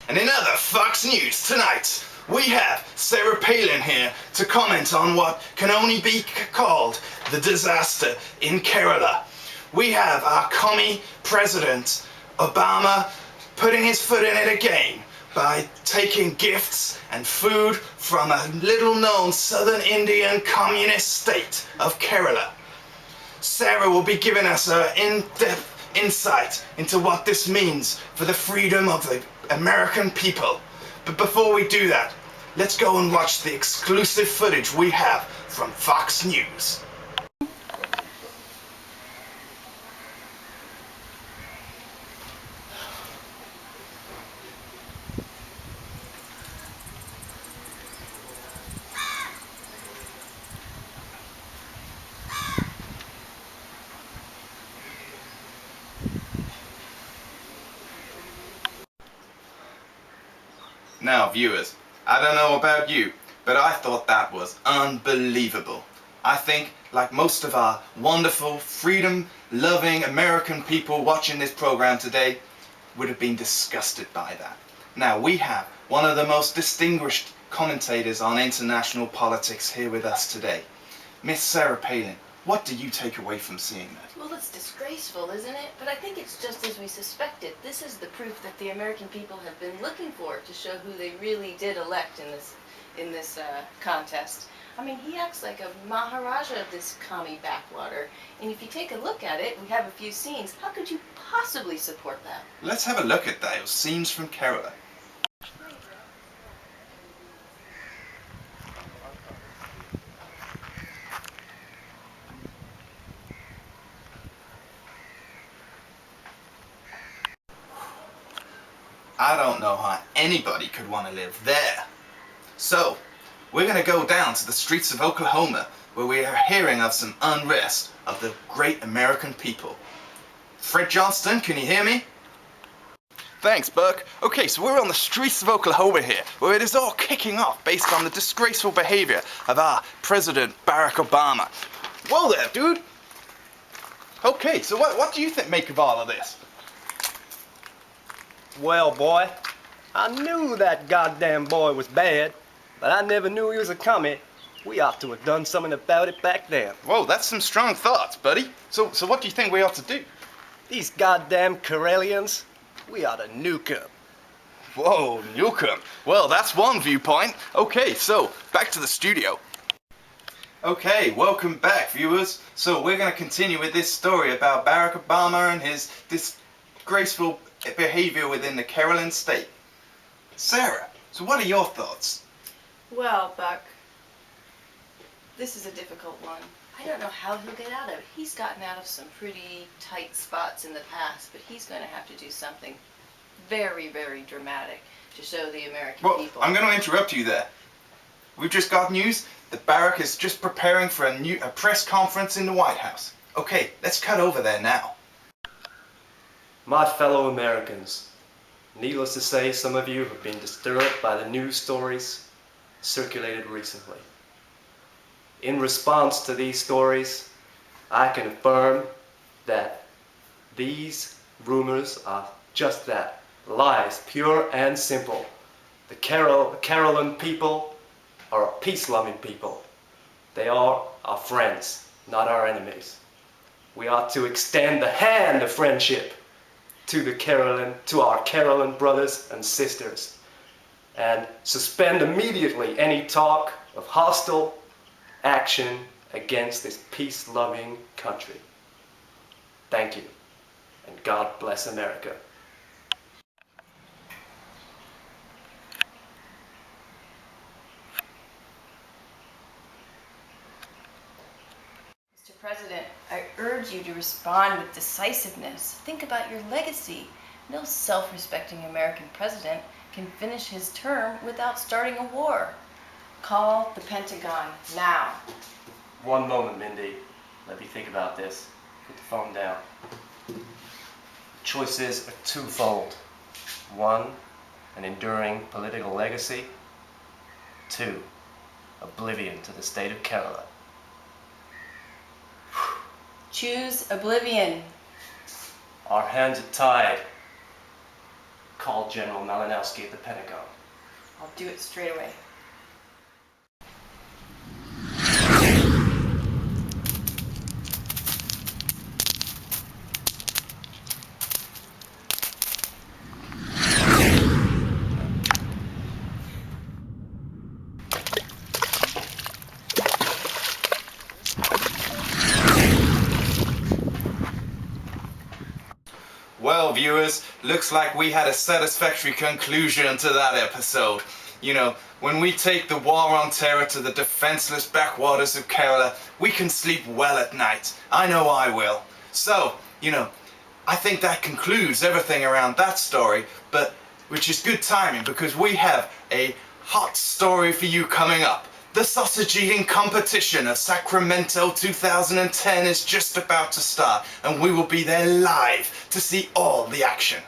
And in other Fox News tonight, we have Sarah Palin here to comment on what can only be called the disaster in Kerala. We have our commie president, Obama, putting his foot in it again by taking gifts and food from a little-known southern Indian communist state of Kerala. Sarah will be giving us her in-depth insight into what this means for the freedom of the American people. But before we do that, let's go and watch the exclusive footage we have from Fox News. Now viewers, I don't know about you, but I thought that was unbelievable. I think, like most of our wonderful, freedom-loving American people watching this program today, would have been disgusted by that. Now we have one of the most distinguished commentators on international politics here with us today. Miss Sarah Palin, what do you take away from seeing that? Well, it's disgraceful, isn't it? But I think it's just as we suspected. This is the proof that the American people have been looking for to show who they really did elect in this contest. I mean, he acts like a Maharaja of this commie backwater. And if you take a look at it, we have a few scenes. How could you possibly support that? Let's have a look at those scenes from Kerala. I don't know how anybody could want to live there. So, we're going to go down to the streets of Oklahoma, where we are hearing of some unrest of the great American people. Fred Johnston, can you hear me? Thanks, Buck. Okay, so we're on the streets of Oklahoma here, where it is all kicking off based on the disgraceful behavior of our President Barack Obama. Whoa there, dude! Okay, so what do you make of all of this? Well, boy, I knew that goddamn boy was bad, but I never knew he was a commie. We ought to have done something about it back then. Whoa, that's some strong thoughts, buddy. So what do you think we ought to do? These goddamn Karelians, we ought to nuke them. Whoa, nuke 'em. Well, that's one viewpoint. Okay, so back to the studio. Okay, welcome back, viewers. So we're going to continue with this story about Barack Obama and his disgraceful behavior within the Kerala state. Sarah, so what are your thoughts? Well, Buck, this is a difficult one. I don't know how he'll get out of it. He's gotten out of some pretty tight spots in the past, but he's going to have to do something very, very dramatic to show the American people. I'm going to interrupt you there. We've just got news that Barack is just preparing for a press conference in the White House. Okay, let's cut over there now. My fellow Americans, needless to say, some of you have been disturbed by the news stories circulated recently. In response to these stories, I can affirm that these rumors are just that, lies, pure and simple. The Kerala people are a peace-loving people. They are our friends, not our enemies. We ought to extend the hand of friendship to our Kerala brothers and sisters, and suspend immediately any talk of hostile action against this peace-loving country. Thank you, and God bless America. Mr. President, I urge you to respond with decisiveness. Think about your legacy. No self-respecting American president can finish his term without starting a war. Call the Pentagon now. One moment, Mindy. Let me think about this. Put the phone down. Choices are twofold. One, an enduring political legacy. Two, oblivion to the state of Kerala. Choose oblivion. Our hands are tied. call General Malinowski at the Pentagon. I'll do it straight away. Well, viewers, looks like we had a satisfactory conclusion to that episode. You know, when we take the war on terror to the defenseless backwaters of Kerala, we can sleep well at night. I know I will. So, you know, I think that concludes everything around that story, but which is good timing because we have a hot story for you coming up. The sausage eating competition of Sacramento 2010 is just about to start, and we will be there live to see all the action.